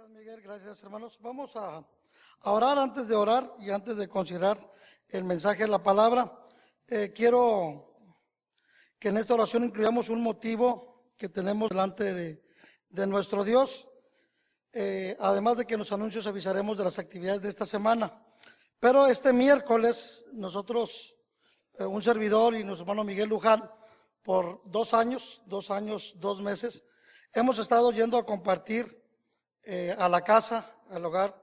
Miguel, gracias hermanos. Vamos a orar. Antes de orar y antes de considerar el mensaje de la palabra, quiero que en esta oración incluyamos un motivo que tenemos delante de nuestro Dios, además de que en los anuncios avisaremos de las actividades de esta semana. Pero este miércoles nosotros, un servidor y nuestro hermano Miguel Luján, por 2 años, 2 meses, hemos estado yendo a compartir a la casa, al hogar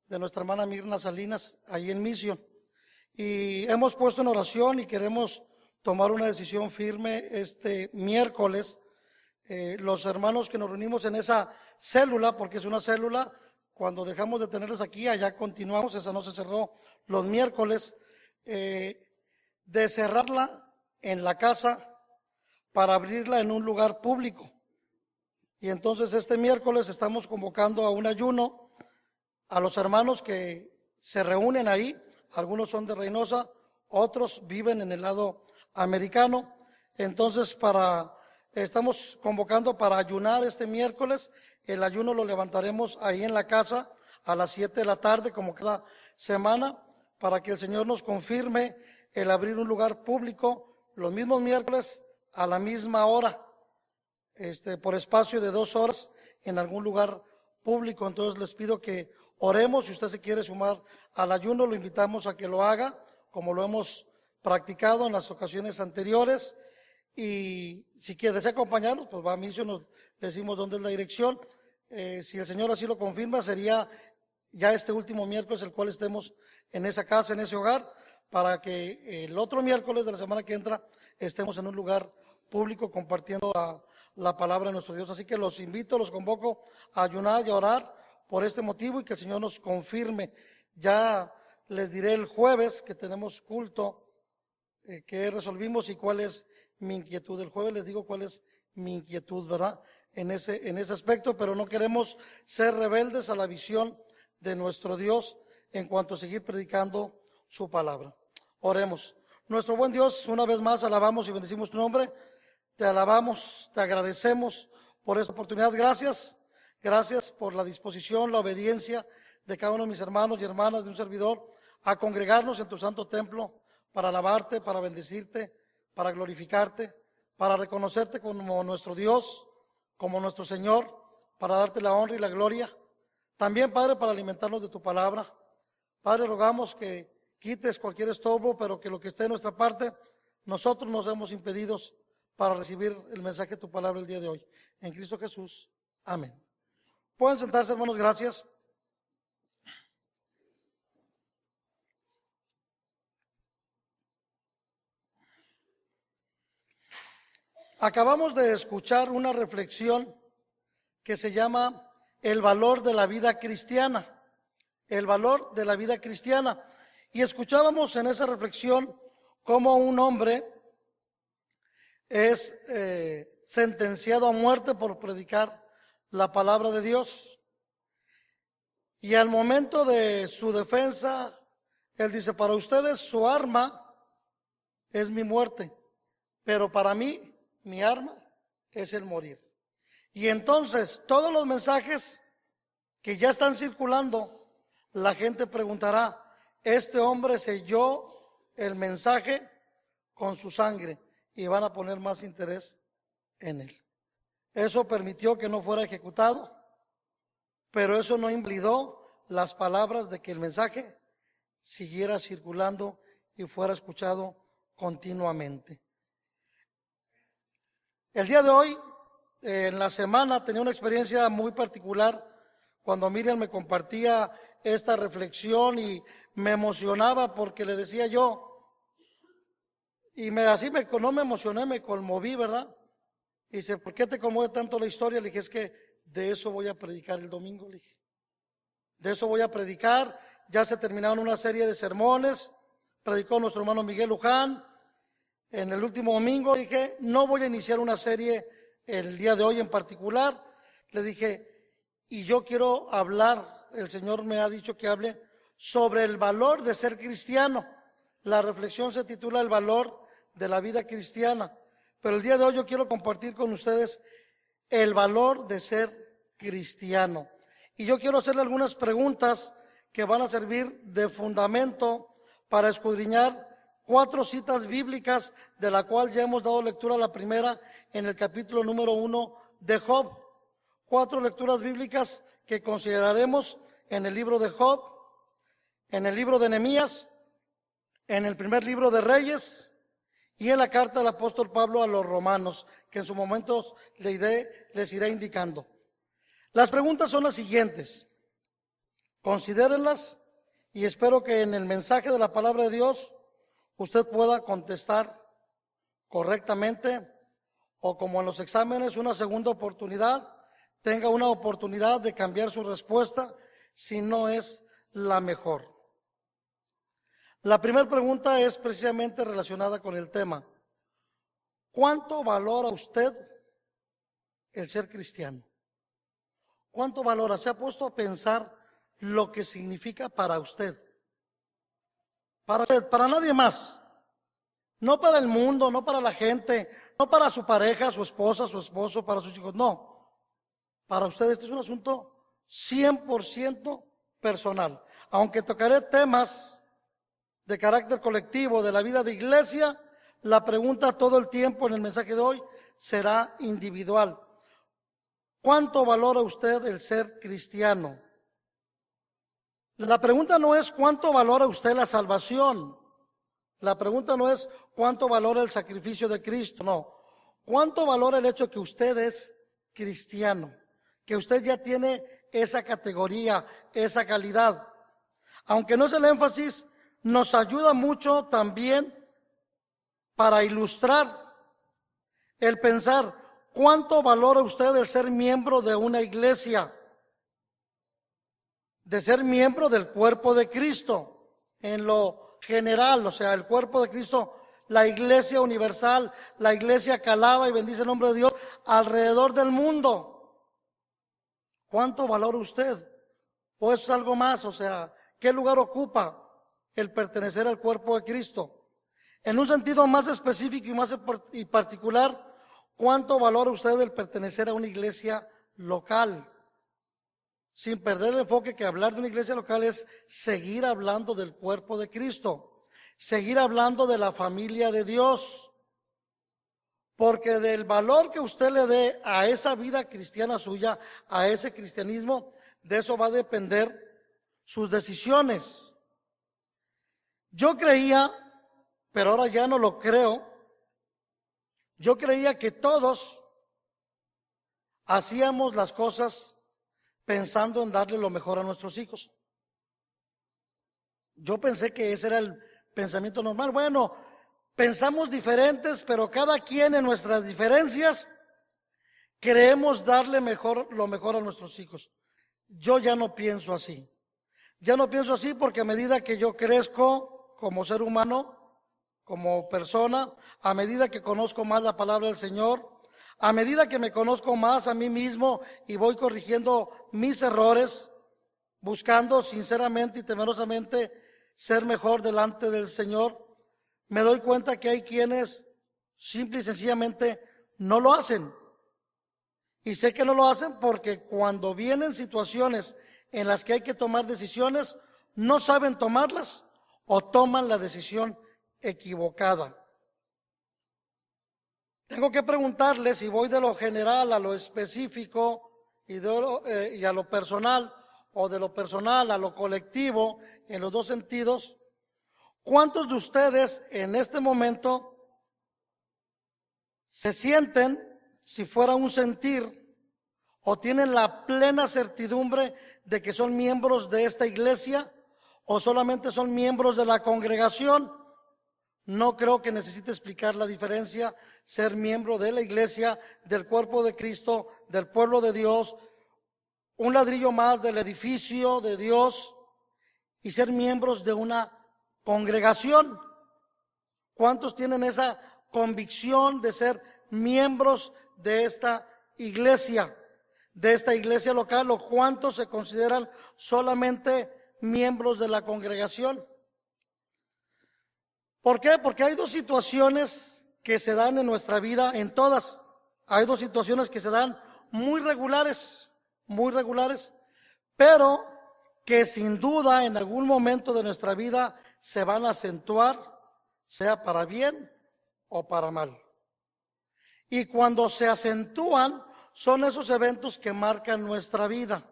de nuestra hermana Mirna Salinas, ahí en Misión. Y hemos puesto en oración y queremos tomar una decisión firme este miércoles. Los hermanos que nos reunimos en esa célula, porque es una célula, cuando dejamos de tenerles aquí, allá continuamos, esa no se cerró los miércoles, de cerrarla en la casa para abrirla en un lugar público. Y entonces este miércoles estamos convocando a un ayuno a los hermanos que se reúnen ahí. Algunos son de Reynosa, otros viven en el lado americano. Entonces estamos convocando para ayunar este miércoles. El ayuno lo levantaremos ahí en la casa a las 7 de la tarde, como cada semana, para que el Señor nos confirme el abrir un lugar público los mismos miércoles a la misma hora. Por espacio de 2 horas en algún lugar público. Entonces les pido que oremos. Si usted se quiere sumar al ayuno, lo invitamos a que lo haga, como lo hemos practicado en las ocasiones anteriores. Y si desea acompañarnos, pues va a Misión, nos decimos dónde es la dirección. Si el Señor así lo confirma, sería ya este último miércoles el cual estemos en esa casa, en ese hogar, para que el otro miércoles de la semana que entra estemos en un lugar público compartiendo la palabra de nuestro Dios. Así que los invito, los convoco a ayunar y a orar por este motivo y que el Señor nos confirme. Ya les diré el jueves que tenemos culto, que resolvimos y cuál es mi inquietud. El jueves les digo cuál es mi inquietud, ¿verdad? En ese aspecto, pero no queremos ser rebeldes a la visión de nuestro Dios en cuanto a seguir predicando su palabra. Oremos. Nuestro buen Dios, una vez más alabamos y bendecimos tu nombre. Te alabamos, te agradecemos por esta oportunidad. Gracias por la disposición, la obediencia de cada uno de mis hermanos y hermanas, de un servidor, a congregarnos en tu santo templo para alabarte, para bendecirte, para glorificarte, para reconocerte como nuestro Dios, como nuestro Señor, para darte la honra y la gloria. También, Padre, para alimentarnos de tu palabra. Padre, rogamos que quites cualquier estorbo, pero que lo que esté en nuestra parte, nosotros nos hemos impedidos para recibir el mensaje de tu palabra el día de hoy. En Cristo Jesús. Amén. Pueden sentarse, hermanos, gracias. Acabamos de escuchar una reflexión que se llama el valor de la vida cristiana. El valor de la vida cristiana. Y escuchábamos en esa reflexión cómo un hombre es sentenciado a muerte por predicar la palabra de Dios. Y al momento de su defensa, él dice, para ustedes su arma es mi muerte, pero para mí, mi arma es el morir. Y entonces, todos los mensajes que ya están circulando, la gente preguntará, este hombre selló el mensaje con su sangre, y van a poner más interés en él. Eso permitió que no fuera ejecutado, pero eso no invalidó las palabras de que el mensaje siguiera circulando y fuera escuchado continuamente. El día de hoy, en la semana, tenía una experiencia muy particular cuando Miriam me compartía esta reflexión y me emocionaba porque le decía yo, y no me emocioné, me conmoví, ¿verdad? Y dice, ¿por qué te conmueve tanto la historia? Le dije, es que de eso voy a predicar el domingo, le dije. De eso voy a predicar. Ya se terminaron una serie de sermones, predicó nuestro hermano Miguel Luján. En el último domingo dije, no voy a iniciar una serie el día de hoy en particular. Le dije, y yo quiero hablar el Señor me ha dicho que hable sobre el valor de ser cristiano. La reflexión se titula El valor de la vida cristiana. Pero el día de hoy yo quiero compartir con ustedes el valor de ser cristiano. Y yo quiero hacerle algunas preguntas que van a servir de fundamento para escudriñar 4 citas bíblicas, de la cual ya hemos dado lectura. La primera en el capítulo número 1 de Job. 4 lecturas bíblicas que consideraremos en el libro de Job, en el libro de Nehemías, en el primer libro de Reyes y en la carta del apóstol Pablo a los romanos, que en su momento les iré indicando. Las preguntas son las siguientes. Considérenlas y espero que en el mensaje de la palabra de Dios usted pueda contestar correctamente, o como en los exámenes, una segunda oportunidad, tenga una oportunidad de cambiar su respuesta si no es la mejor. La primera pregunta es precisamente relacionada con el tema. ¿Cuánto valora usted el ser cristiano? ¿Cuánto valora? ¿Se ha puesto a pensar lo que significa para usted? Para usted, para nadie más. No para el mundo, no para la gente, no para su pareja, su esposa, su esposo, para sus hijos, no. Para usted este es un asunto 100% personal. Aunque tocaré temas de carácter colectivo, de la vida de iglesia, la pregunta todo el tiempo en el mensaje de hoy será individual. ¿Cuánto valora usted el ser cristiano? La pregunta no es cuánto valora usted la salvación. La pregunta no es cuánto valora el sacrificio de Cristo, no. ¿Cuánto valora el hecho de que usted es cristiano? Que usted ya tiene esa categoría, esa calidad. Aunque no es el énfasis, nos ayuda mucho también para ilustrar el pensar cuánto valora usted el ser miembro de una iglesia, de ser miembro del cuerpo de Cristo, en lo general, o sea, el cuerpo de Cristo, la iglesia universal, la iglesia que alaba y bendice el nombre de Dios alrededor del mundo. ¿Cuánto valora usted? ¿O es algo más? O sea, ¿qué lugar ocupa el pertenecer al cuerpo de Cristo? En un sentido más específico y más particular, ¿cuánto valora usted el pertenecer a una iglesia local? Sin perder el enfoque que hablar de una iglesia local es seguir hablando del cuerpo de Cristo, seguir hablando de la familia de Dios. Porque del valor que usted le dé a esa vida cristiana suya, a ese cristianismo, de eso va a depender sus decisiones. Yo creía, pero ahora ya no lo creo, yo creía que todos hacíamos las cosas pensando en darle lo mejor a nuestros hijos. Yo pensé que ese era el pensamiento normal. Bueno, pensamos diferentes, pero cada quien en nuestras diferencias creemos darle lo mejor a nuestros hijos. Yo ya no pienso así. Ya no pienso así porque a medida que yo crezco como ser humano, como persona, a medida que conozco más la palabra del Señor, a medida que me conozco más a mí mismo y voy corrigiendo mis errores, buscando sinceramente y temerosamente ser mejor delante del Señor, me doy cuenta que hay quienes simple y sencillamente no lo hacen. Y sé que no lo hacen porque cuando vienen situaciones en las que hay que tomar decisiones, no saben tomarlas o toman la decisión equivocada. Tengo que preguntarle si voy de lo general a lo específico y a lo personal, o de lo personal a lo colectivo, en los dos sentidos. ¿Cuántos de ustedes en este momento se sienten, si fuera un sentir, o tienen la plena certidumbre de que son miembros de esta iglesia, o solamente son miembros de la congregación? No creo que necesite explicar la diferencia, ser miembro de la iglesia, del cuerpo de Cristo, del pueblo de Dios, un ladrillo más del edificio de Dios, y ser miembros de una congregación. ¿Cuántos tienen esa convicción de ser miembros de esta iglesia? de esta iglesia local o cuántos se consideran solamente miembros de la congregación. ¿Por qué? Porque hay dos situaciones que se dan en nuestra vida, en todas. Hay dos situaciones que se dan muy regulares, pero que sin duda en algún momento de nuestra vida se van a acentuar, sea para bien o para mal. Y cuando se acentúan, son esos eventos que marcan nuestra vida.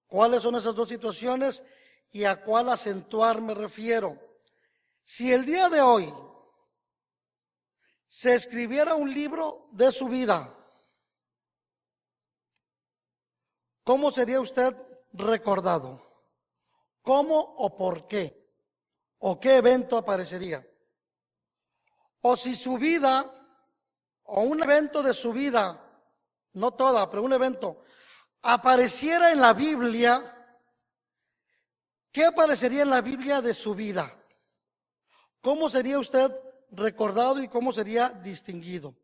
¿Cuáles son esas dos situaciones y a cuál acentuar me refiero? Si el día de hoy se escribiera un libro de su vida, ¿cómo sería usted recordado? ¿Cómo o por qué? ¿O qué evento aparecería? O si su vida, o un evento de su vida, no toda, pero un evento, apareciera en la Biblia, ¿qué aparecería en la Biblia de su vida? ¿Cómo sería usted recordado y cómo sería distinguido?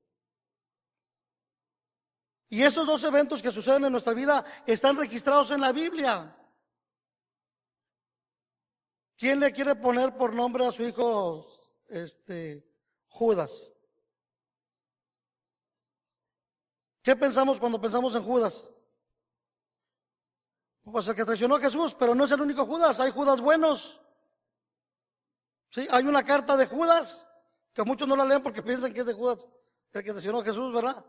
Y esos dos eventos que suceden en nuestra vida están registrados en la Biblia. ¿Quién le quiere poner por nombre a su hijo Judas? ¿Qué pensamos cuando pensamos en Judas? Pues el que traicionó a Jesús, pero no es el único Judas, hay Judas buenos. Sí, hay una carta de Judas, que muchos no la leen porque piensan que es de Judas, el que traicionó a Jesús, ¿verdad?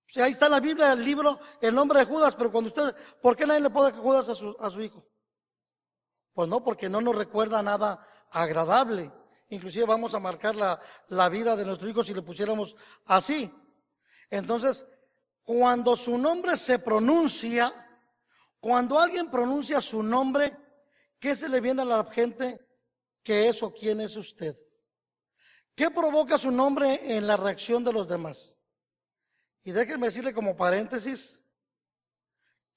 Sí, ahí está en la Biblia, el libro, el nombre de Judas, pero cuando usted, ¿por qué nadie le pone Judas a su hijo? Pues no, porque no nos recuerda nada agradable. Inclusive vamos a marcar la vida de nuestro hijo si le pusiéramos así. Entonces, cuando su nombre se pronuncia, cuando alguien pronuncia su nombre, ¿qué se le viene a la gente que es o quién es usted? ¿Qué provoca su nombre en la reacción de los demás? Y déjenme decirle como paréntesis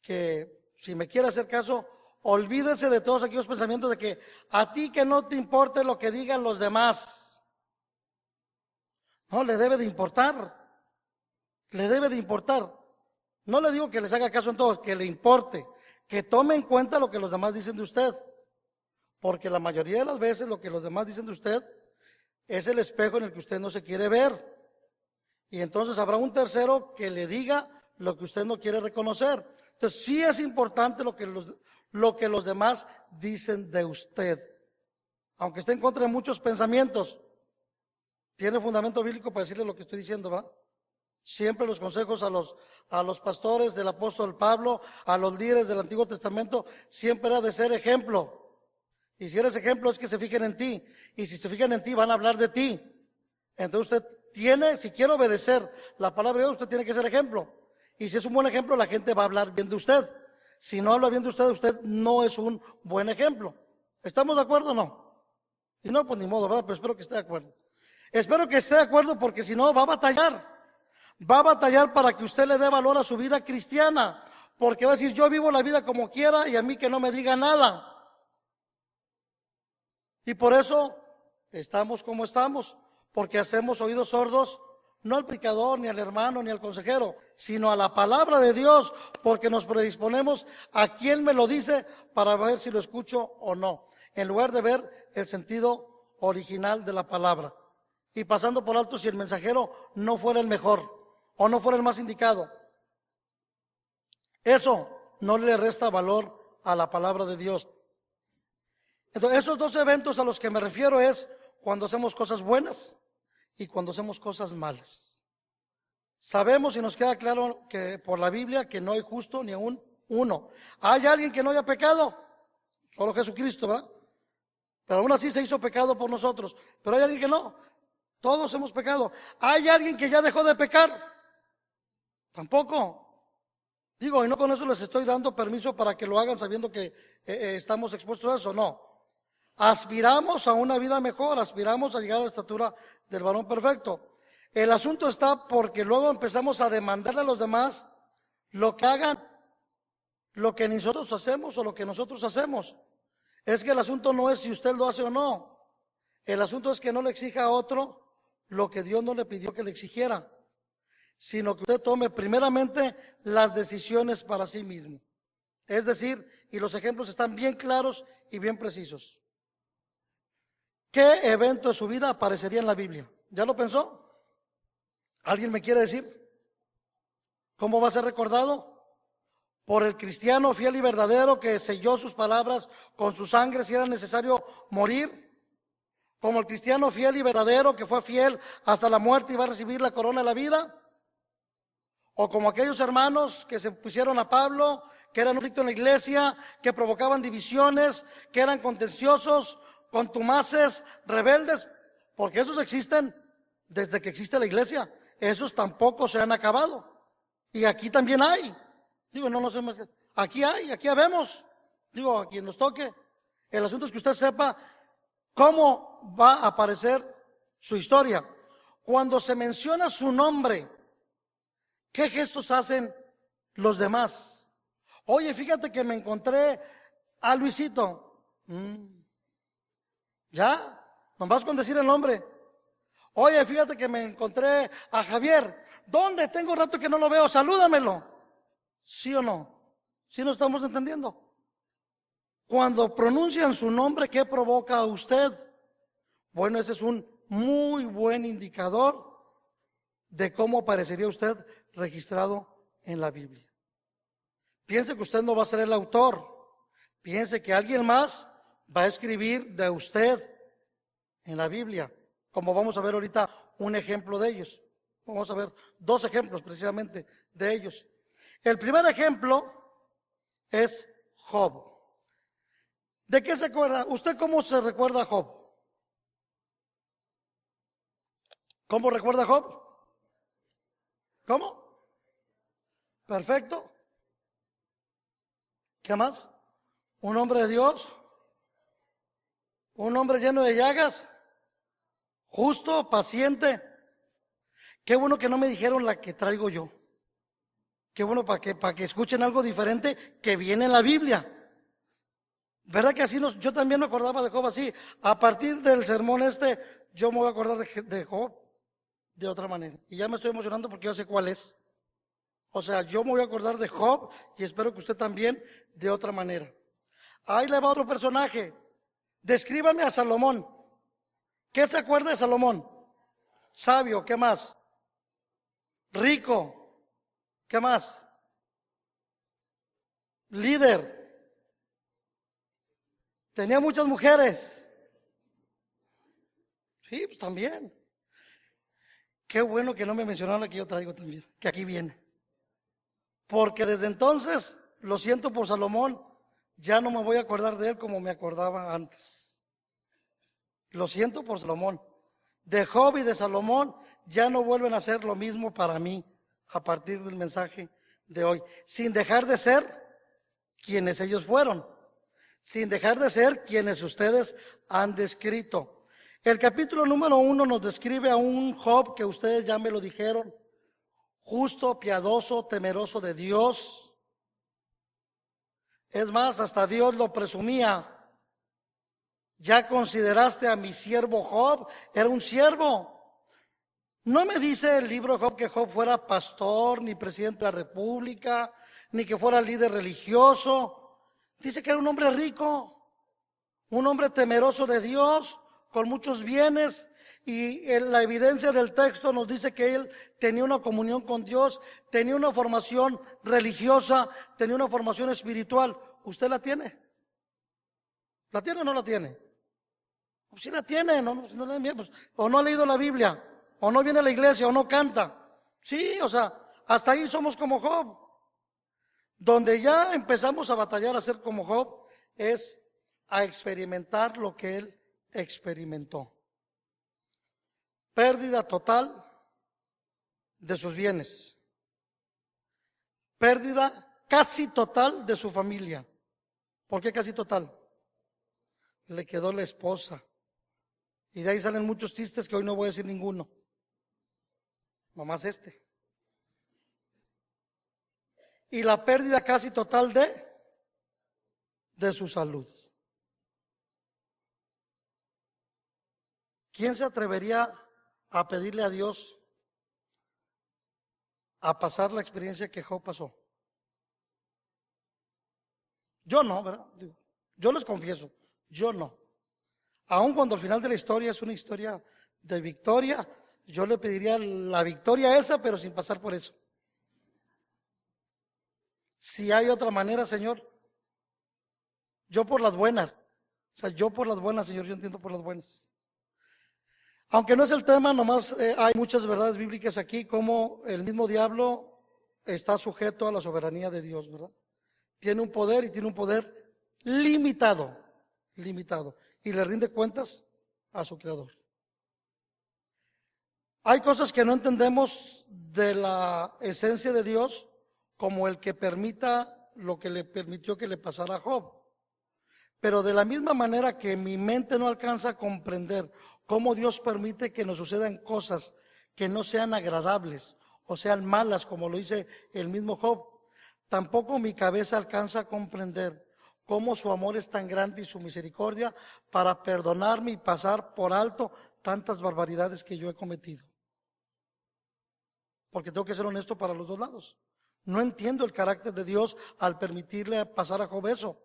que si me quiere hacer caso, olvídese de todos aquellos pensamientos de que a ti que no te importe lo que digan los demás. No, le debe de importar. Le debe de importar. No le digo que les haga caso en todos, que le importe, que tome en cuenta lo que los demás dicen de usted. Porque la mayoría de las veces lo que los demás dicen de usted es el espejo en el que usted no se quiere ver. Y entonces habrá un tercero que le diga lo que usted no quiere reconocer. Entonces sí es importante lo que los demás dicen de usted. Aunque esté en contra de muchos pensamientos, tiene fundamento bíblico para decirle lo que estoy diciendo, ¿verdad? Siempre los consejos a los pastores del apóstol Pablo, a los líderes del Antiguo Testamento, siempre era de ser ejemplo. Y si eres ejemplo es que se fijen en ti. Y si se fijan en ti van a hablar de ti. Entonces usted tiene, si quiere obedecer la palabra de Dios, usted tiene que ser ejemplo. Y si es un buen ejemplo, la gente va a hablar bien de usted. Si no habla bien de usted, usted no es un buen ejemplo. ¿Estamos de acuerdo o no? Y no, pues ni modo, ¿verdad? Pero espero que esté de acuerdo. Espero que esté de acuerdo porque si no va a batallar. Va a batallar para que usted le dé valor a su vida cristiana. Porque va a decir, yo vivo la vida como quiera y a mí que no me diga nada. Y por eso estamos como estamos. Porque hacemos oídos sordos, no al predicador, ni al hermano, ni al consejero, sino a la palabra de Dios, porque nos predisponemos a quién me lo dice para ver si lo escucho o no, en lugar de ver el sentido original de la palabra. Y pasando por alto si el mensajero no fuera el mejor o no fuera el más indicado. Eso no le resta valor a la palabra de Dios. Entonces, esos dos eventos a los que me refiero es cuando hacemos cosas buenas y cuando hacemos cosas malas. Sabemos y nos queda claro que por la Biblia que no hay justo ni aún uno. ¿Hay alguien que no haya pecado? Solo Jesucristo, ¿verdad? Pero aún así se hizo pecado por nosotros. Pero hay alguien que no. Todos hemos pecado. ¿Hay alguien que ya dejó de pecar? Tampoco. Digo, y no con eso les estoy dando permiso para que lo hagan sabiendo que estamos expuestos a eso, no. Aspiramos a una vida mejor, aspiramos a llegar a la estatura del varón perfecto. El asunto está porque luego empezamos a demandarle a los demás lo que hagan, lo que nosotros hacemos o lo que nosotros hacemos. Es que el asunto no es si usted lo hace o no. El asunto es que no le exija a otro lo que Dios no le pidió que le exigiera. sino que usted tome primeramente las decisiones para sí mismo. Es decir, y los ejemplos están bien claros y bien precisos. ¿Qué evento de su vida aparecería en la Biblia? ¿Ya lo pensó? ¿Alguien me quiere decir? ¿Cómo va a ser recordado? Por el cristiano fiel y verdadero que selló sus palabras con su sangre si era necesario morir. Como el cristiano fiel y verdadero que fue fiel hasta la muerte y va a recibir la corona de la vida. O como aquellos hermanos que se pusieron a Pablo, que eran un conflicto en la iglesia, que provocaban divisiones, que eran contenciosos, contumaces, rebeldes, porque esos existen desde que existe la iglesia. Esos tampoco se han acabado. Y aquí también hay. Digo, no sé más. Aquí hay, aquí habemos. Digo, a quien nos toque. El asunto es que usted sepa cómo va a aparecer su historia. Cuando se menciona su nombre, ¿qué gestos hacen los demás? Oye, fíjate que me encontré a Luisito. ¿Ya? Nomás con decir el nombre. Oye, fíjate que me encontré a Javier. ¿Dónde? Tengo rato que no lo veo. Salúdamelo. ¿Sí o no? ¿Sí nos estamos entendiendo? Cuando pronuncian su nombre, ¿qué provoca a usted? Bueno, ese es un muy buen indicador de cómo aparecería usted registrado en la Biblia. Piense que usted no va a ser el autor. Piense que alguien más va a escribir de usted en la Biblia, como vamos a ver ahorita un ejemplo de ellos. Vamos a ver dos ejemplos precisamente de ellos. El primer ejemplo es Job. ¿De qué se acuerda? ¿Usted cómo se recuerda a Job? ¿Cómo recuerda a Job? ¿Cómo? Perfecto. ¿Qué más? Un hombre de Dios, un hombre lleno de llagas, justo, paciente. Qué bueno que no me dijeron la que traigo yo. Qué bueno para que escuchen algo diferente que viene en la Biblia. ¿Verdad que así yo también me acordaba de Job así? A partir del sermón yo me voy a acordar de Job de otra manera. Y ya me estoy emocionando porque yo sé cuál es. O sea, yo me voy a acordar de Job y espero que usted también de otra manera. Ahí le va otro personaje. Descríbame a Salomón. ¿Qué se acuerda de Salomón? Sabio, ¿qué más? Rico, ¿qué más? Líder. Tenía muchas mujeres. Sí, pues también. Qué bueno que no me mencionaron la que yo traigo también, que aquí viene. Porque desde entonces, lo siento por Salomón, ya no me voy a acordar de él como me acordaba antes. Lo siento por Salomón. De Job y de Salomón ya no vuelven a ser lo mismo para mí a partir del mensaje de hoy. Sin dejar de ser quienes ellos fueron. Sin dejar de ser quienes ustedes han descrito. El capítulo número 1 nos describe a un Job que ustedes ya me lo dijeron. Justo, piadoso, temeroso de Dios. Es más, hasta Dios lo presumía. ¿Ya consideraste a mi siervo Job? Era un siervo. No me dice el libro de Job que Job fuera pastor, ni presidente de la república, ni que fuera líder religioso. Dice que era un hombre rico, un hombre temeroso de Dios, con muchos bienes. Y la evidencia del texto nos dice que él tenía una comunión con Dios, tenía una formación religiosa, tenía una formación espiritual. ¿Usted la tiene? ¿La tiene o no la tiene? Si la tiene, pues, o no ha leído la Biblia, o no viene a la iglesia, o no canta. Sí, o sea, hasta ahí somos como Job. Donde ya empezamos a batallar a ser como Job es a experimentar lo que él experimentó. Pérdida total de sus bienes. Pérdida casi total de su familia. ¿Por qué casi total? Le quedó la esposa. Y de ahí salen muchos chistes que hoy no voy a decir ninguno. Nomás este. Y la pérdida casi total de su salud. ¿Quién se atrevería a pedirle a Dios a pasar la experiencia que Job pasó? Yo no, ¿verdad? Yo les confieso, yo no. Aun cuando al final de la historia es una historia de victoria, yo le pediría la victoria esa, pero sin pasar por eso. Si hay otra manera, Señor, yo por las buenas. O sea, yo por las buenas, Señor, yo entiendo por las buenas. Aunque no es el tema, nomás hay muchas verdades bíblicas aquí, como el mismo diablo está sujeto a la soberanía de Dios, ¿verdad? Tiene un poder y tiene un poder limitado, y le rinde cuentas a su creador. Hay cosas que no entendemos de la esencia de Dios, como el que permita lo que le permitió que le pasara a Job. Pero de la misma manera que mi mente no alcanza a comprender cómo Dios permite que nos sucedan cosas que no sean agradables o sean malas, como lo dice el mismo Job, tampoco mi cabeza alcanza a comprender cómo su amor es tan grande y su misericordia para perdonarme y pasar por alto tantas barbaridades que yo he cometido. Porque tengo que ser honesto para los dos lados. No entiendo el carácter de Dios al permitirle pasar a Job eso,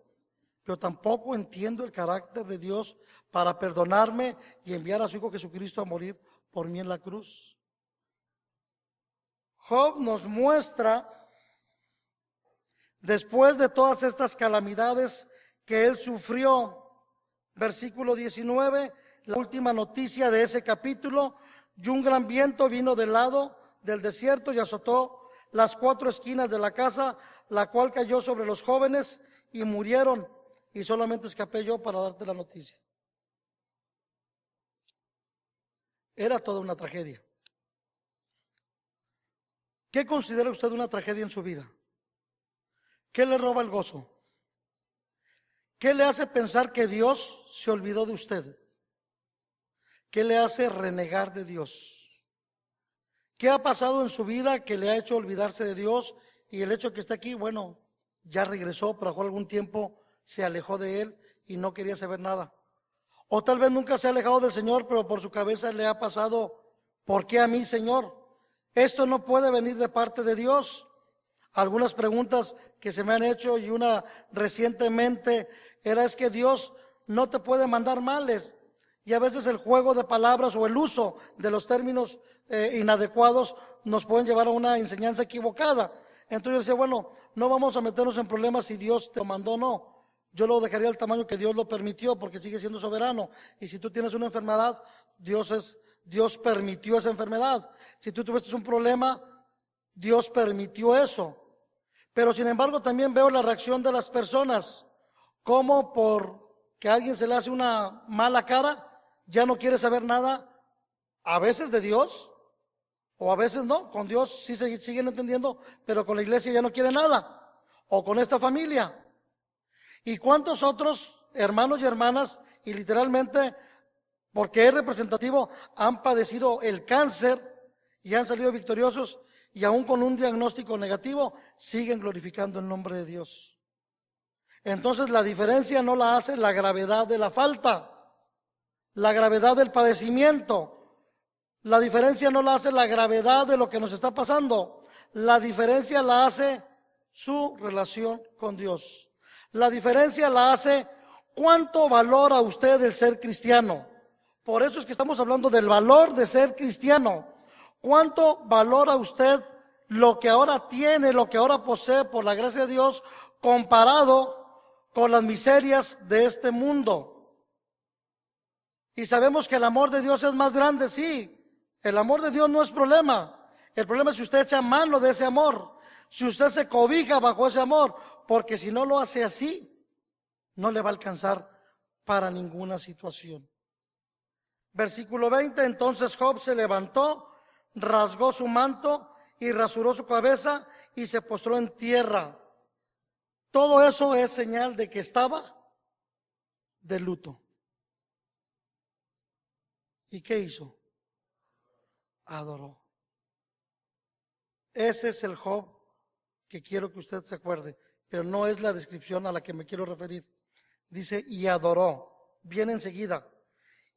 pero tampoco entiendo el carácter de Dios para perdonarme y enviar a su Hijo Jesucristo a morir por mí en la cruz. Job nos muestra, después de todas estas calamidades que él sufrió, versículo 19, la última noticia de ese capítulo: y un gran viento vino del lado del desierto y azotó las 4 esquinas de la casa, la cual cayó sobre los jóvenes y murieron, y solamente escapé yo para darte la noticia. Era toda una tragedia. ¿Qué considera usted una tragedia en su vida? ¿Qué le roba el gozo? ¿Qué le hace pensar que Dios se olvidó de usted? ¿Qué le hace renegar de Dios? ¿Qué ha pasado en su vida que le ha hecho olvidarse de Dios? Y el hecho que está aquí, bueno, ya regresó, pero por algún tiempo se alejó de Él y no quería saber nada. O tal vez nunca se ha alejado del Señor, pero por su cabeza le ha pasado: ¿por qué a mí, Señor? Esto no puede venir de parte de Dios. Algunas preguntas que se me han hecho, y una recientemente era: es que Dios no te puede mandar males. Y a veces el juego de palabras o el uso de los términos inadecuados nos pueden llevar a una enseñanza equivocada. Entonces yo decía, bueno, no vamos a meternos en problemas si Dios te lo mandó o no. Yo lo dejaría al tamaño que Dios lo permitió, porque sigue siendo soberano. Y si tú tienes una enfermedad, Dios permitió esa enfermedad. Si tú tuviste un problema, Dios permitió eso. Pero sin embargo también veo la reacción de las personas, como por que a alguien se le hace una mala cara, ya no quiere saber nada, a veces de Dios, o a veces no. Con Dios sí se siguen entendiendo, pero con la iglesia ya no quiere nada, o con esta familia. ¿Y cuántos otros hermanos y hermanas, y literalmente, porque es representativo, han padecido el cáncer y han salido victoriosos, y aún con un diagnóstico negativo siguen glorificando el nombre de Dios? Entonces la diferencia no la hace la gravedad de la falta, la gravedad del padecimiento. La diferencia no la hace la gravedad de lo que nos está pasando. La diferencia la hace su relación con Dios. La diferencia la hace cuánto valora usted el ser cristiano. Por eso es que estamos hablando del valor de ser cristiano. ¿Cuánto valora usted lo que ahora tiene, lo que ahora posee por la gracia de Dios, comparado con las miserias de este mundo? Y sabemos que el amor de Dios es más grande, sí. El amor de Dios no es problema. El problema es si usted echa mano de ese amor, si usted se cobija bajo ese amor, porque si no lo hace así, no le va a alcanzar para ninguna situación. Versículo 20, entonces Job se levantó, rasgó su manto y rasuró su cabeza y se postró en tierra. Todo eso es señal de que estaba de luto. ¿Y qué hizo? Adoró. Ese es el Job que quiero que usted se acuerde, pero no es la descripción a la que me quiero referir. Dice, y adoró, viene enseguida.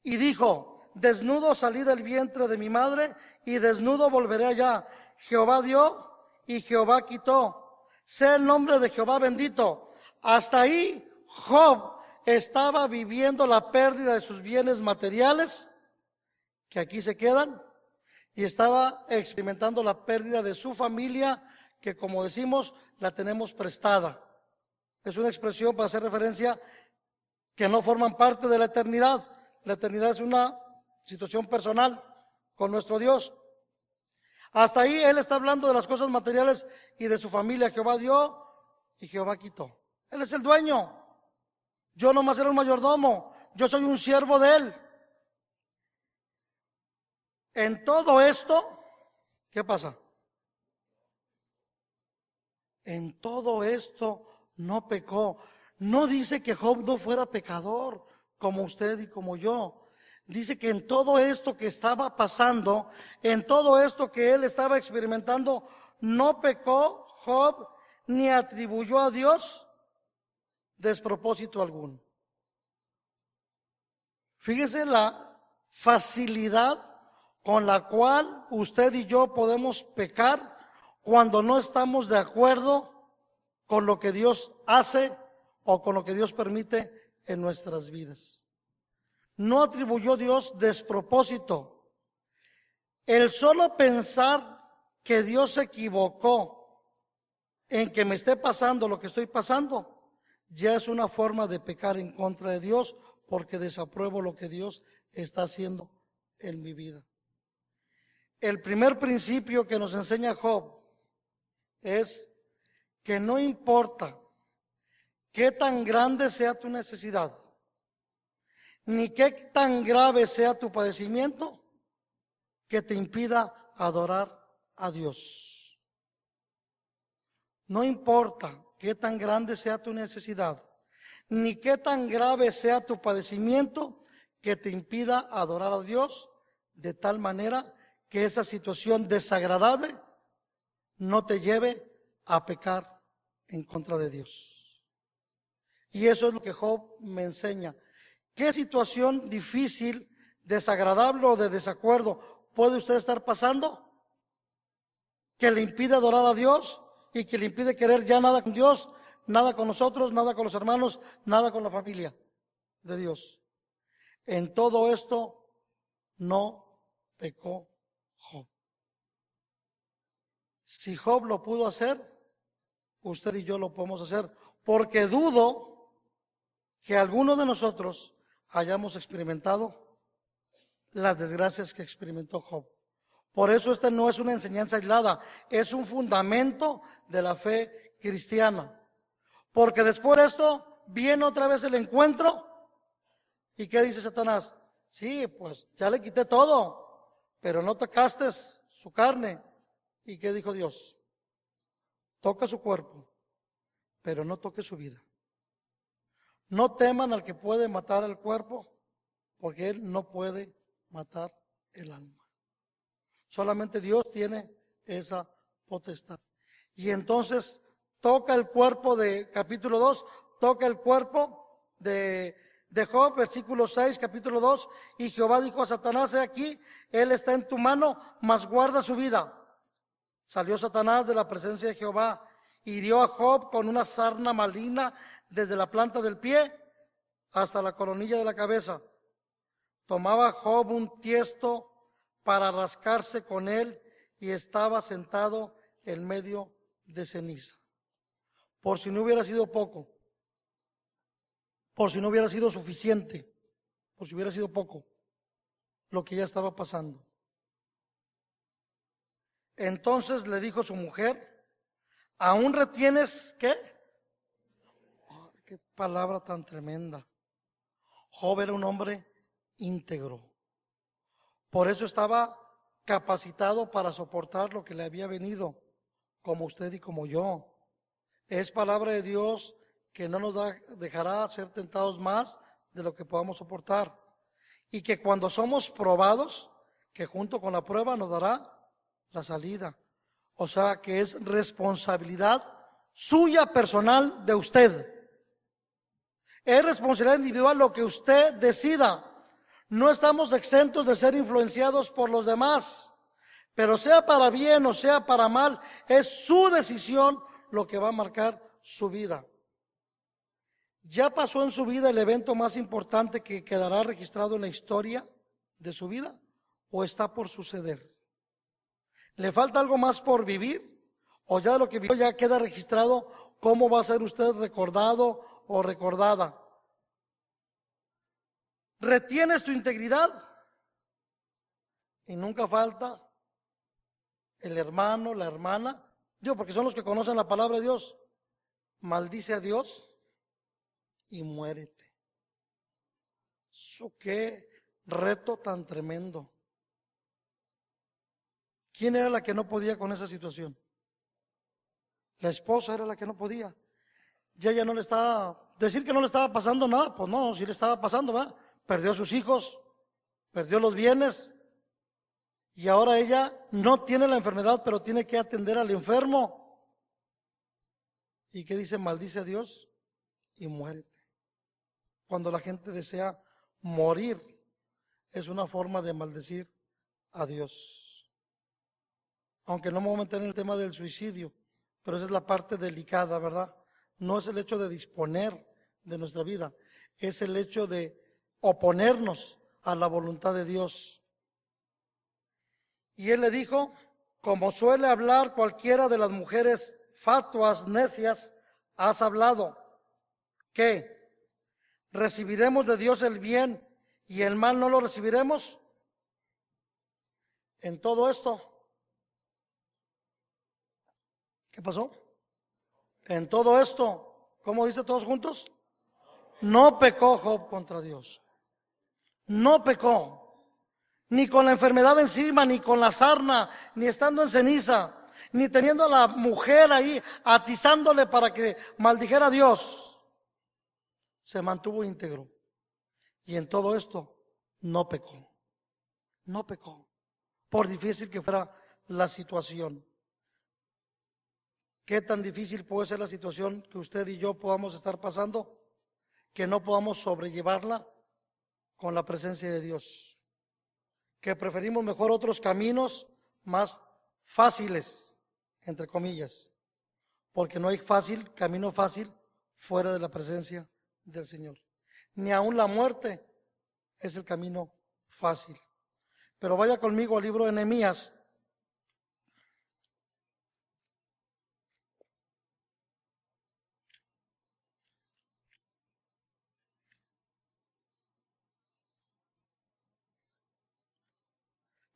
Y dijo, desnudo salí del vientre de mi madre, y desnudo volveré allá. Jehová dio y Jehová quitó. Sea el nombre de Jehová bendito. Hasta ahí Job estaba viviendo la pérdida de sus bienes materiales, que aquí se quedan, y estaba experimentando la pérdida de su familia, que como decimos, la tenemos prestada. Es una expresión para hacer referencia que no forman parte de la eternidad. La eternidad es una situación personal con nuestro Dios. Hasta ahí él está hablando de las cosas materiales y de su familia. Jehová dio y Jehová quitó. Él es el dueño. Yo nomás era un mayordomo. Yo soy un siervo de él. En todo esto, ¿qué pasa? En todo esto no pecó. No dice que Job no fuera pecador, como usted y como yo. Dice que en todo esto que estaba pasando, en todo esto que él estaba experimentando, no pecó Job ni atribuyó a Dios despropósito alguno. Fíjese la facilidad con la cual usted y yo podemos pecar cuando no estamos de acuerdo con lo que Dios hace o con lo que Dios permite en nuestras vidas. No atribuyó Dios despropósito. El solo pensar que Dios se equivocó en que me esté pasando lo que estoy pasando, ya es una forma de pecar en contra de Dios, porque desapruebo lo que Dios está haciendo en mi vida. El primer principio que nos enseña Job es que no importa qué tan grande sea tu necesidad, ni qué tan grave sea tu padecimiento, que te impida adorar a Dios. No importa qué tan grande sea tu necesidad, ni qué tan grave sea tu padecimiento, que te impida adorar a Dios, de tal manera que esa situación desagradable no te lleve a pecar en contra de Dios. Y eso es lo que Job me enseña. ¿Qué situación difícil, desagradable o de desacuerdo puede usted estar pasando que le impide adorar a Dios y que le impide querer ya nada con Dios, nada con nosotros, nada con los hermanos, nada con la familia de Dios? En todo esto no pecó Job. Si Job lo pudo hacer, usted y yo lo podemos hacer, porque dudo que alguno de nosotros hayamos experimentado las desgracias que experimentó Job. Por eso esta no es una enseñanza aislada, es un fundamento de la fe cristiana. Porque después de esto viene otra vez el encuentro. ¿Y qué dice Satanás? Sí, pues ya le quité todo, pero no tocaste su carne. ¿Y qué dijo Dios? Toca su cuerpo, pero no toque su vida. No teman al que puede matar el cuerpo, porque él no puede matar el alma. Solamente Dios tiene esa potestad. Y entonces toca el cuerpo de capítulo 2, toca el cuerpo de Job, versículo 6, capítulo 2, y Jehová dijo a Satanás: he aquí, él está en tu mano, mas guarda su vida. Salió Satanás de la presencia de Jehová, hirió a Job con una sarna maligna desde la planta del pie hasta la coronilla de la cabeza. Tomaba Job un tiesto para rascarse con él y estaba sentado en medio de ceniza. Por si no hubiera sido poco, por si no hubiera sido suficiente, por si hubiera sido poco lo que ya estaba pasando. Entonces le dijo su mujer: ¿aún retienes qué? Oh, qué palabra tan tremenda. Job era un hombre íntegro. Por eso estaba capacitado para soportar lo que le había venido, como usted y como yo. Es palabra de Dios que no nos dejará ser tentados más de lo que podamos soportar. Y que cuando somos probados, que junto con la prueba nos dará la salida. O sea que es responsabilidad suya personal de usted. Es responsabilidad individual lo que usted decida. No estamos exentos de ser influenciados por los demás, Pero sea para bien o sea para mal, es su decisión lo que va a marcar su vida. ¿Ya pasó en su vida el evento más importante que quedará registrado en la historia de su vida? ¿O está por suceder? ¿Le falta algo más por vivir? ¿O ya lo que vivió ya queda registrado? ¿Cómo va a ser usted recordado o recordada? ¿Retienes tu integridad? Y nunca falta el hermano, la hermana, digo, porque son los que conocen la palabra de Dios, maldice a Dios y muérete. Qué reto tan tremendo. ¿Quién era la que no podía con esa situación? La esposa era la que no podía. Ya ella no le estaba, decir que no le estaba pasando nada, pues no, sí le estaba pasando, ¿verdad? Perdió a sus hijos, perdió los bienes, y ahora ella no tiene la enfermedad, pero tiene que atender al enfermo. ¿Y qué dice? Maldice a Dios y muérete. Cuando la gente desea morir, es una forma de maldecir a Dios. Aunque no me voy a meter en el tema del suicidio, pero esa es la parte delicada, ¿verdad? No es el hecho de disponer de nuestra vida, es el hecho de oponernos a la voluntad de Dios. Y él le dijo, como suele hablar cualquiera de las mujeres fatuas, necias, has hablado, ¿qué? ¿Recibiremos de Dios el bien y el mal no lo recibiremos? En todo esto, ¿qué pasó? En todo esto, ¿cómo dice todos juntos? No pecó Job contra Dios. No pecó. Ni con la enfermedad encima, ni con la sarna, ni estando en ceniza, ni teniendo a la mujer ahí atizándole para que maldijera a Dios. Se mantuvo íntegro. Y en todo esto no pecó. No pecó. Por difícil que fuera la situación. ¿Qué tan difícil puede ser la situación que usted y yo podamos estar pasando? Que no podamos sobrellevarla con la presencia de Dios. Que preferimos mejor otros caminos más fáciles, entre comillas, porque no hay camino fácil fuera de la presencia del Señor. Ni aun la muerte es el camino fácil. Pero vaya conmigo al libro de Nehemías.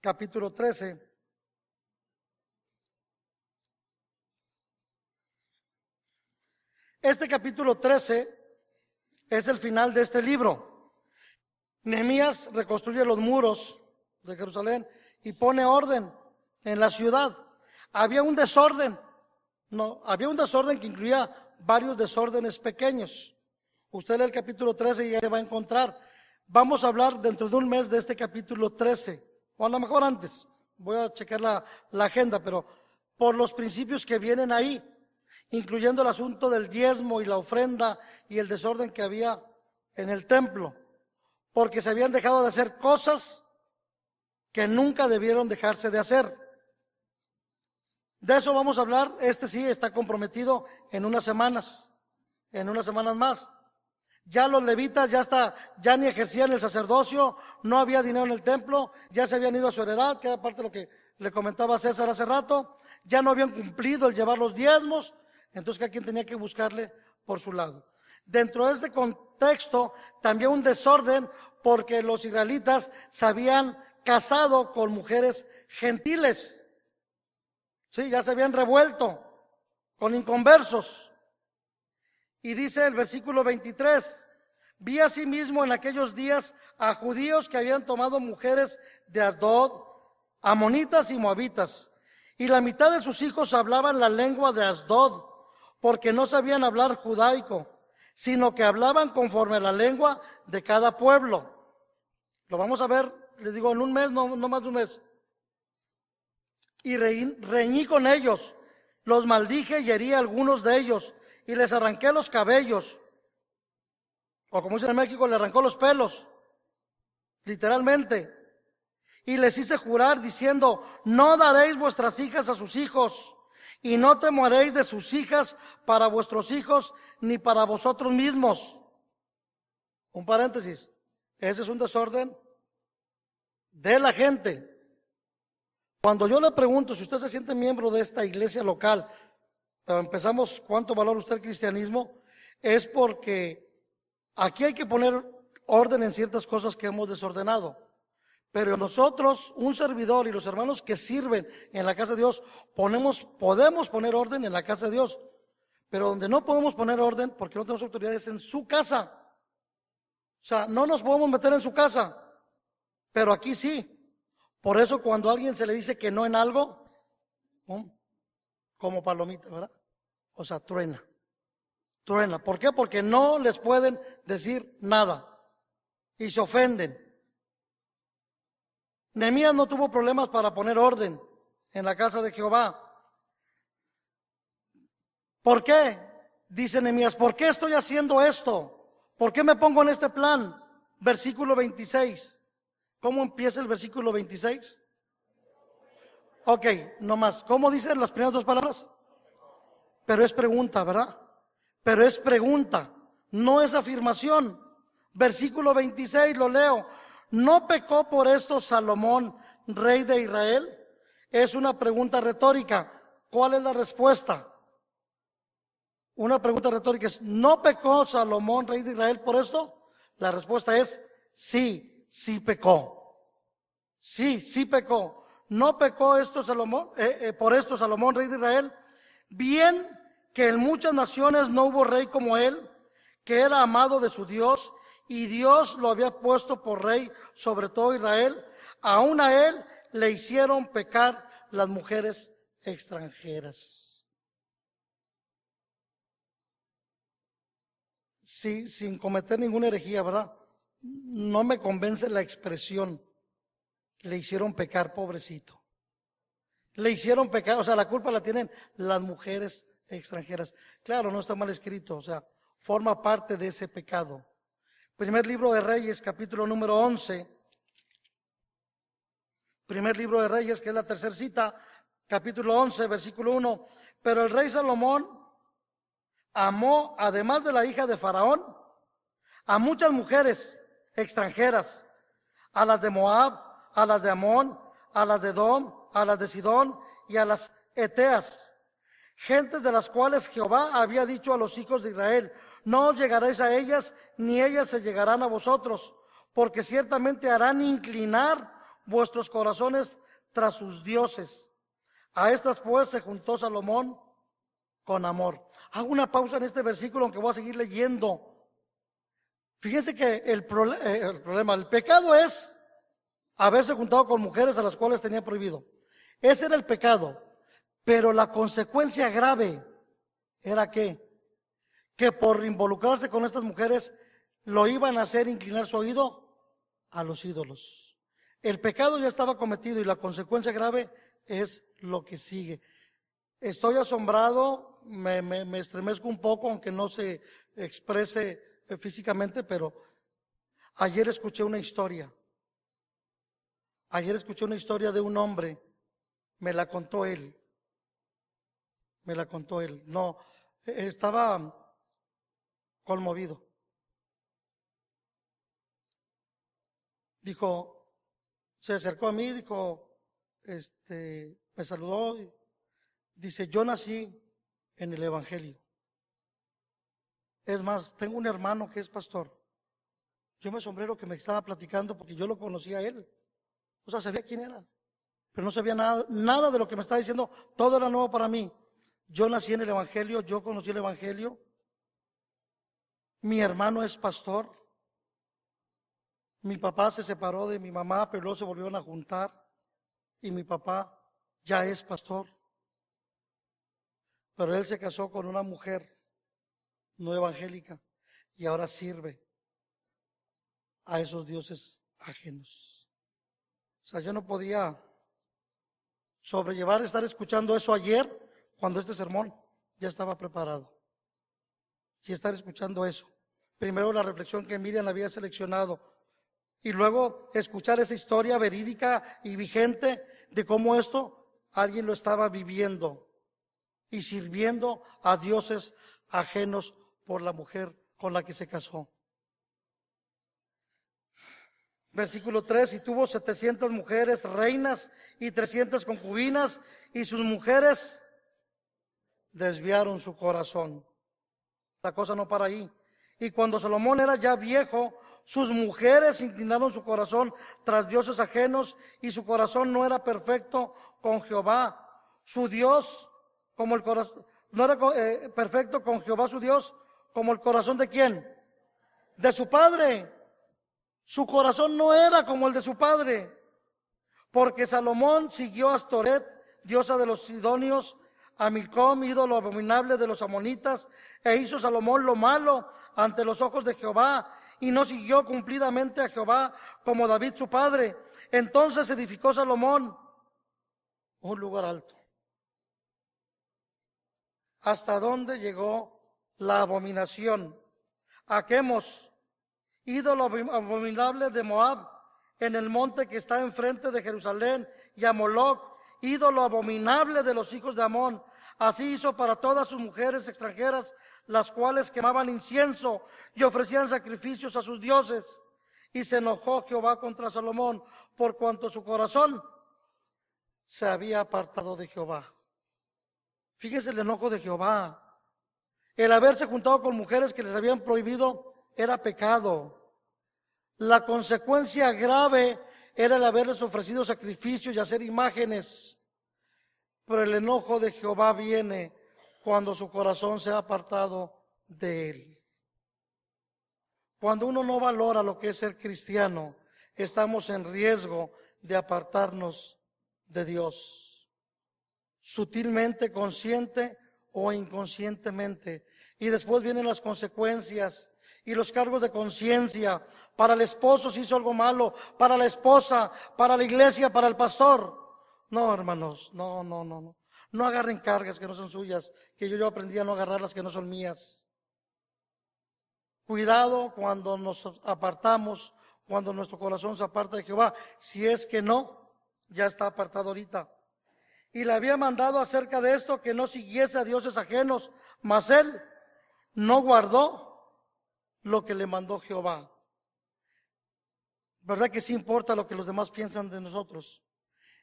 Capítulo 13. Este capítulo 13 es el final de este libro. Nehemías reconstruye los muros de Jerusalén y pone orden en la ciudad. Había un desorden que incluía varios desórdenes pequeños. Usted lee el capítulo 13 y ya se va a encontrar. Vamos a hablar dentro de un mes de este capítulo 13. O a lo mejor antes, voy a checar la agenda, pero por los principios que vienen ahí, incluyendo el asunto del diezmo y la ofrenda y el desorden que había en el templo, porque se habían dejado de hacer cosas que nunca debieron dejarse de hacer. De eso vamos a hablar. Sí está comprometido en unas semanas más. Ya los levitas ya ni ejercían el sacerdocio, no había dinero en el templo, ya se habían ido a su heredad, que era parte de lo que le comentaba a César hace rato, ya no habían cumplido el llevar los diezmos, entonces cada quien tenía que buscarle por su lado. Dentro de este contexto, también un desorden, porque los israelitas se habían casado con mujeres gentiles, sí, ya se habían revuelto con inconversos. Y dice el versículo 23, vi asimismo en aquellos días a judíos que habían tomado mujeres de Asdod, amonitas y moabitas, y la mitad de sus hijos hablaban la lengua de Asdod, porque no sabían hablar judaico, sino que hablaban conforme a la lengua de cada pueblo. Lo vamos a ver, les digo, en un mes, no más de un mes. Y reñí con ellos, los maldije y herí a algunos de ellos, y les arranqué los cabellos, o como dicen en México, le arrancó los pelos, literalmente. y les hice jurar diciendo, no daréis vuestras hijas a sus hijos, y no tomaréis de sus hijas para vuestros hijos, ni para vosotros mismos. Un paréntesis, ese es un desorden de la gente. Cuando yo le pregunto si usted se siente miembro de esta iglesia local, pero empezamos, ¿cuánto valora usted el cristianismo? Es porque aquí hay que poner orden en ciertas cosas que hemos desordenado. Pero nosotros, un servidor y los hermanos que sirven en la casa de Dios, podemos poner orden en la casa de Dios. Pero donde no podemos poner orden, porque no tenemos autoridades, en su casa. O sea, no nos podemos meter en su casa, pero aquí sí. Por eso cuando a alguien se le dice que no en algo, como palomita, ¿verdad? O sea, truena. Truena. ¿Por qué? Porque no les pueden decir nada y se ofenden. Nehemías no tuvo problemas para poner orden en la casa de Jehová. ¿Por qué? Dice Nehemías, ¿por qué estoy haciendo esto? ¿Por qué me pongo en este plan? Versículo 26. ¿Cómo empieza el versículo 26? Ok, no más. ¿Cómo dicen las primeras dos palabras? Pero es pregunta, ¿verdad? Pero es pregunta, no es afirmación. Versículo 26, lo leo. ¿No pecó por esto Salomón, rey de Israel? Es una pregunta retórica. ¿Cuál es la respuesta? Una pregunta retórica es, ¿no pecó Salomón, rey de Israel, por esto? La respuesta es, sí, sí pecó. Sí, sí pecó. ¿No pecó esto Salomón, por esto Salomón, rey de Israel? Bien que en muchas naciones no hubo rey como él, que era amado de su Dios, y Dios lo había puesto por rey sobre todo Israel. Aún a él le hicieron pecar las mujeres extranjeras. Sí, sin cometer ninguna herejía, ¿verdad? No me convence la expresión. Le hicieron pecar, pobrecito. Le hicieron pecar, o sea, la culpa la tienen las mujeres extranjeras. Claro, no está mal escrito, o sea, forma parte de ese pecado. Primer libro de Reyes, capítulo número 11. Primer libro de Reyes, que es la tercera cita, capítulo 11, versículo 1. Pero el rey Salomón amó, además de la hija de Faraón, a muchas mujeres extranjeras, a las de Moab, a las de Amón, a las de Edom, a las de Sidón y a las Eteas, gentes de las cuales Jehová había dicho a los hijos de Israel, no os llegaréis a ellas, ni ellas se llegarán a vosotros, porque ciertamente harán inclinar vuestros corazones tras sus dioses. A estas pues se juntó Salomón con amor. Hago una pausa en este versículo, aunque voy a seguir leyendo. Fíjense que el pecado es haberse juntado con mujeres a las cuales tenía prohibido. Ese era el pecado. Pero la consecuencia grave era que por involucrarse con estas mujeres lo iban a hacer inclinar su oído a los ídolos. El pecado ya estaba cometido y la consecuencia grave es lo que sigue. Estoy asombrado, me estremezco un poco, aunque no se exprese físicamente, pero ayer escuché una historia. Ayer escuché una historia de un hombre, me la contó él. Me la contó él. No, estaba conmovido. Dijo, se acercó a mí, dijo, me saludó. Dice, yo nací en el Evangelio. Es más, tengo un hermano que es pastor. Yo me asombré lo que me estaba platicando porque yo lo conocía a él. O sea, sabía quién era, pero no sabía nada de lo que me estaba diciendo. Todo era nuevo para mí. Yo nací en el Evangelio, yo conocí el Evangelio. Mi hermano es pastor. Mi papá se separó de mi mamá, pero luego se volvieron a juntar. Y mi papá ya es pastor. Pero él se casó con una mujer no evangélica y ahora sirve a esos dioses ajenos. O sea, yo no podía sobrellevar estar escuchando eso ayer cuando este sermón ya estaba preparado. Y estar escuchando eso. Primero la reflexión que Miriam había seleccionado. y luego escuchar esa historia verídica y vigente de cómo alguien lo estaba viviendo y sirviendo a dioses ajenos por la mujer con la que se casó. Versículo 3, y tuvo 700 mujeres reinas y 300 concubinas, y sus mujeres desviaron su corazón. La cosa no para ahí. Y cuando Salomón era ya viejo, sus mujeres inclinaron su corazón tras dioses ajenos, y su corazón no era perfecto con Jehová, su Dios, como el corazón, no era perfecto con Jehová su Dios, como el corazón ¿de quién? De su padre. Su corazón no era como el de su padre, porque Salomón siguió a Astoret, diosa de los sidonios, a Milcom, ídolo abominable de los amonitas, e hizo Salomón lo malo ante los ojos de Jehová, y no siguió cumplidamente a Jehová como David su padre. Entonces edificó Salomón un lugar alto. ¿Hasta dónde llegó la abominación? A Quemos, ídolo abominable de Moab, en el monte que está enfrente de Jerusalén, y a Moloc, ídolo abominable de los hijos de Amón. Así hizo para todas sus mujeres extranjeras, las cuales quemaban incienso y ofrecían sacrificios a sus dioses. Y se enojó Jehová contra Salomón, por cuanto su corazón se había apartado de Jehová. Fíjense el enojo de Jehová. El haberse juntado con mujeres que les habían prohibido era pecado. La consecuencia grave era el haberles ofrecido sacrificios y hacer imágenes. Pero el enojo de Jehová viene cuando su corazón se ha apartado de él. Cuando uno no valora lo que es ser cristiano, estamos en riesgo de apartarnos de Dios. Sutilmente, consciente o inconscientemente. Y después vienen las consecuencias y los cargos de conciencia. Para el esposo si hizo algo malo, para la esposa, para la iglesia, para el pastor. No, hermanos, no. No agarren cargas que no son suyas, que yo aprendí a no agarrar las que no son mías. Cuidado cuando nos apartamos, cuando nuestro corazón se aparta de Jehová. Si es que no, ya está apartado ahorita. Y le había mandado acerca de esto que no siguiese a dioses ajenos, mas él no guardó lo que le mandó Jehová. ¿Verdad que sí importa lo que los demás piensan de nosotros?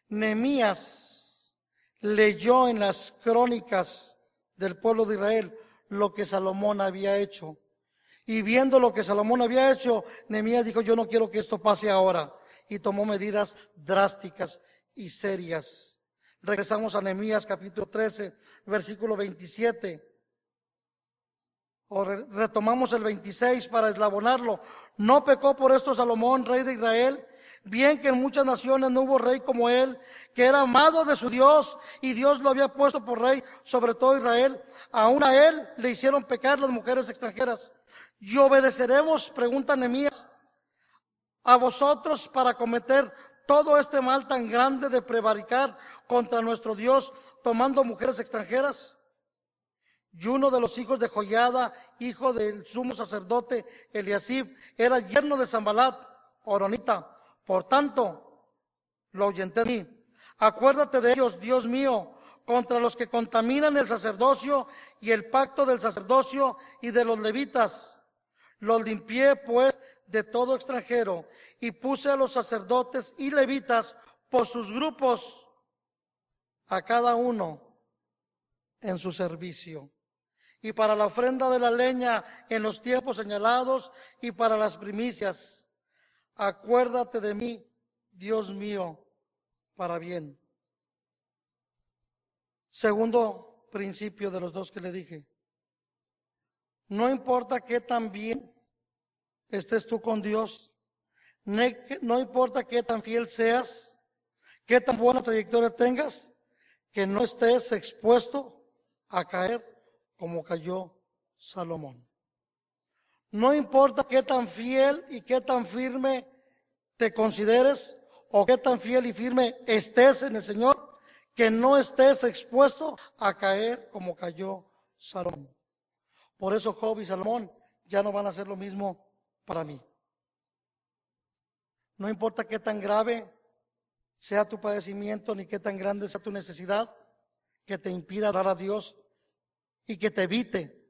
Nehemías leyó en las crónicas del pueblo de Israel lo que Salomón había hecho. Y viendo lo que Salomón había hecho, Nehemías dijo, yo no quiero que esto pase ahora. Y tomó medidas drásticas y serias. Regresamos a Nehemías capítulo 13, versículo 27. O retomamos el 26 para eslabonarlo. ¿No pecó por esto Salomón, rey de Israel? Bien que en muchas naciones no hubo rey como él, que era amado de su Dios, y Dios lo había puesto por rey sobre todo Israel. Aún a él le hicieron pecar las mujeres extranjeras. ¿Y obedeceremos, pregunta Nehemías, a vosotros para cometer todo este mal tan grande de prevaricar contra nuestro Dios, tomando mujeres extranjeras? Y uno de los hijos de Joiada, hijo del sumo sacerdote Eliasib, era yerno de Sanbalat, horonita. Por tanto, lo ahuyenté de mí. Acuérdate de ellos, Dios mío, contra los que contaminan el sacerdocio y el pacto del sacerdocio y de los levitas. Los limpié, pues, de todo extranjero, y puse a los sacerdotes y levitas por sus grupos, a cada uno en su servicio. Y para la ofrenda de la leña en los tiempos señalados, y para las primicias. Acuérdate de mí, Dios mío, para bien. Segundo principio de los dos que le dije. No importa qué tan bien estés tú con Dios, no importa qué tan fiel seas, qué tan buena trayectoria tengas, que no estés expuesto a caer como cayó Salomón. No importa qué tan fiel y qué tan firme te consideres o qué tan fiel y firme estés en el Señor, que no estés expuesto a caer como cayó Salomón. Por eso Job y Salomón ya no van a hacer lo mismo para mí. No importa qué tan grave sea tu padecimiento, ni qué tan grande sea tu necesidad, que te impida orar a Dios y que te evite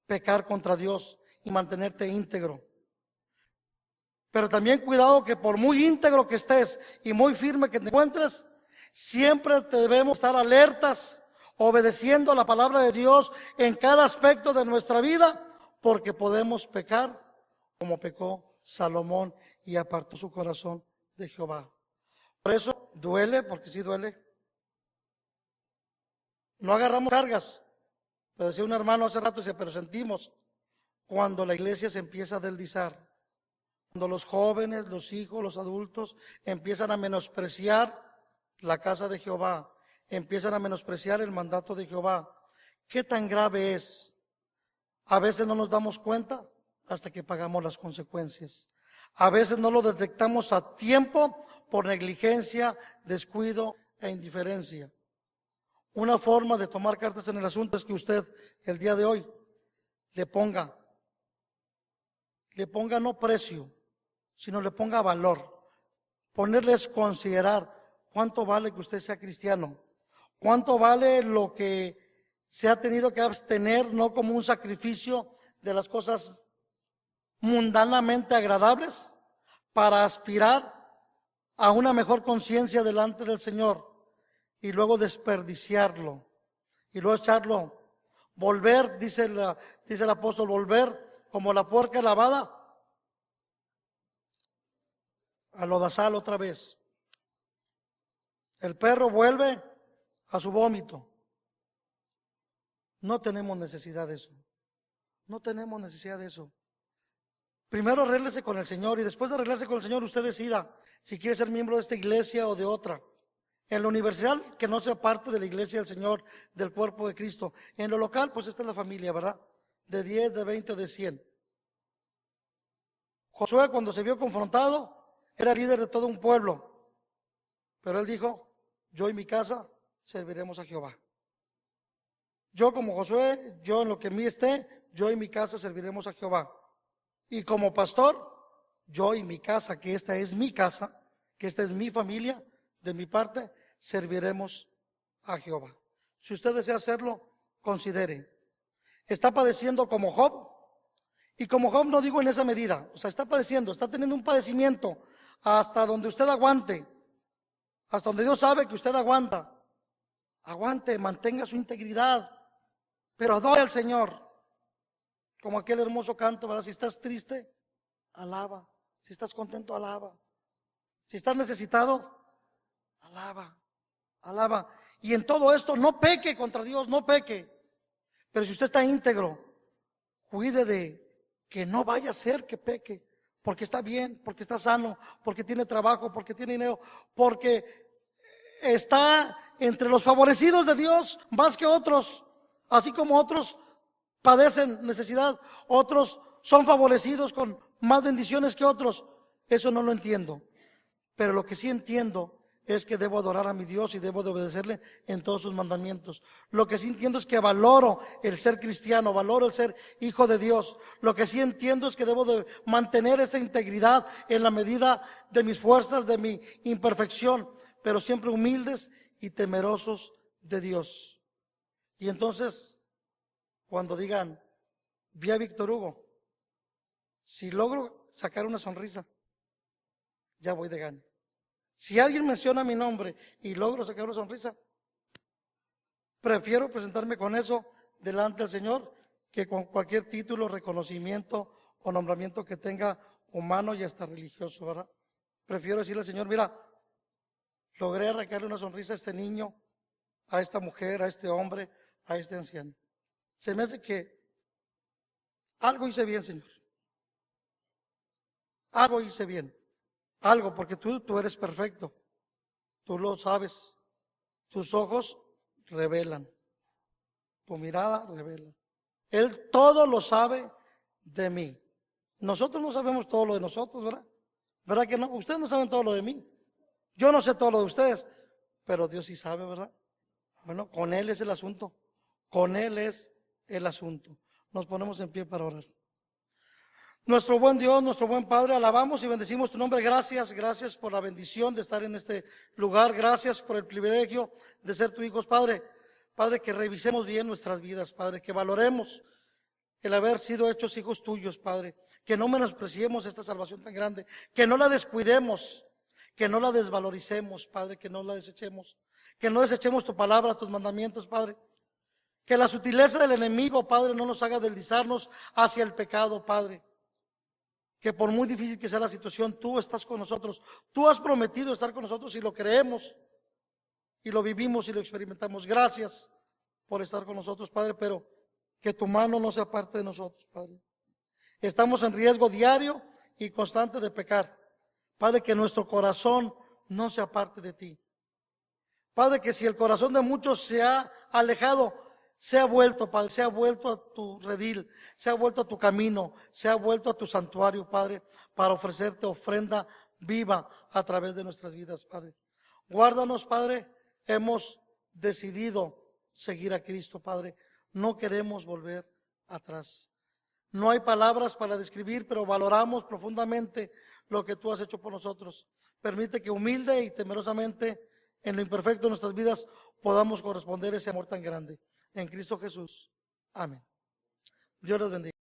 pecar contra Dios y mantenerte íntegro. Pero también cuidado que por muy íntegro que estés y muy firme que te encuentres, siempre te debemos estar alertas, obedeciendo la palabra de Dios en cada aspecto de nuestra vida, porque podemos pecar como pecó Salomón y apartó su corazón de Jehová. Por eso duele, porque sí duele. No agarramos cargas, pero decía un hermano hace rato, dice, pero sentimos cuando la iglesia se empieza a deslizar, cuando los jóvenes, los hijos, los adultos empiezan a menospreciar la casa de Jehová, empiezan a menospreciar el mandato de Jehová. ¿Qué tan grave es? A veces no nos damos cuenta hasta que pagamos las consecuencias. A veces no lo detectamos a tiempo por negligencia, descuido e indiferencia. Una forma de tomar cartas en el asunto es que usted el día de hoy le ponga no precio, sino le ponga valor. Ponerles considerar cuánto vale que usted sea cristiano, cuánto vale lo que se ha tenido que abstener, no como un sacrificio de las cosas mundanamente agradables, para aspirar a una mejor conciencia delante del Señor y luego desperdiciarlo y luego echarlo, volver, dice el apóstol, volver como la puerca lavada a lodazal otra vez. El perro vuelve a su vómito. No tenemos necesidad de eso. No tenemos necesidad de eso. Primero arréglese con el Señor y después de arreglarse con el Señor usted decida si quiere ser miembro de esta iglesia o de otra. En la universidad, que no sea parte de la iglesia del Señor, del cuerpo de Cristo. En lo local, pues esta es la familia, ¿verdad? De 10, de 20 o de 100. Josué, cuando se vio confrontado, era líder de todo un pueblo. Pero él dijo, yo y mi casa serviremos a Jehová. Yo como Josué, yo en lo que en mí esté, yo y mi casa serviremos a Jehová. Y como pastor, yo y mi casa, que esta es mi casa, que esta es mi familia, de mi parte, serviremos a Jehová. Si usted desea hacerlo, considere. Está padeciendo como Job, y como Job no digo en esa medida, o sea, está padeciendo, está teniendo un padecimiento hasta donde usted aguante, hasta donde Dios sabe que usted aguanta. Aguante, mantenga su integridad, pero adore al Señor. Como aquel hermoso canto, ¿verdad? Si estás triste, alaba. Si estás contento, alaba. Si estás necesitado, alaba, alaba. Y en todo esto no peque contra Dios, no peque. Pero si usted está íntegro, cuide de que no vaya a ser que peque, porque está bien, porque está sano, porque tiene trabajo, porque tiene dinero, porque está entre los favorecidos de Dios más que otros, así como otros padecen necesidad, otros son favorecidos con más bendiciones que otros. Eso no lo entiendo, pero lo que sí entiendo es que debo adorar a mi Dios y debo de obedecerle en todos sus mandamientos. Lo que sí entiendo es que valoro el ser cristiano, valoro el ser hijo de Dios. Lo que sí entiendo es que debo de mantener esa integridad en la medida de mis fuerzas, de mi imperfección, pero siempre humildes y temerosos de Dios. Y entonces, cuando digan, vi a Víctor Hugo, si logro sacar una sonrisa, ya voy de gane. Si alguien menciona mi nombre y logro sacar una sonrisa, prefiero presentarme con eso delante del Señor que con cualquier título, reconocimiento o nombramiento que tenga humano y hasta religioso, ¿verdad? Prefiero decirle al Señor, mira, logré arrancarle una sonrisa a este niño, a esta mujer, a este hombre, a este anciano. Se me hace que algo hice bien, Señor. Algo hice bien. Algo, porque tú eres perfecto. Tú lo sabes. Tus ojos revelan. Tu mirada revela. Él todo lo sabe de mí. Nosotros no sabemos todo lo de nosotros, ¿verdad? ¿Verdad que no? Ustedes no saben todo lo de mí. Yo no sé todo lo de ustedes, pero Dios sí sabe, ¿verdad? Bueno, con Él es el asunto. Con Él es el asunto. Nos ponemos en pie para orar. Nuestro buen Dios, nuestro buen Padre, alabamos y bendecimos tu nombre. Gracias, gracias por la bendición de estar en este lugar. Gracias por el privilegio de ser tu hijos, Padre. Padre, que revisemos bien nuestras vidas, Padre, que valoremos el haber sido hechos hijos tuyos, Padre. Que no menospreciemos esta salvación tan grande, que no la descuidemos, que no la desvaloricemos, Padre, que no la desechemos, que no desechemos tu palabra, tus mandamientos, Padre. Que la sutileza del enemigo, Padre, no nos haga deslizarnos hacia el pecado, Padre. Que por muy difícil que sea la situación, tú estás con nosotros. Tú has prometido estar con nosotros y lo creemos, y lo vivimos y lo experimentamos. Gracias por estar con nosotros, Padre, pero que tu mano no sea parte de nosotros, Padre. Estamos en riesgo diario y constante de pecar. Padre, que nuestro corazón no sea parte de ti. Padre, que si el corazón de muchos se ha alejado, se ha vuelto, Padre, se ha vuelto a tu redil, se ha vuelto a tu camino, se ha vuelto a tu santuario, Padre, para ofrecerte ofrenda viva a través de nuestras vidas, Padre. Guárdanos, Padre, hemos decidido seguir a Cristo, Padre. No queremos volver atrás. No hay palabras para describir, pero valoramos profundamente lo que tú has hecho por nosotros. Permite que humilde y temerosamente, en lo imperfecto de nuestras vidas, podamos corresponder a ese amor tan grande. En Cristo Jesús. Amén. Dios les bendiga.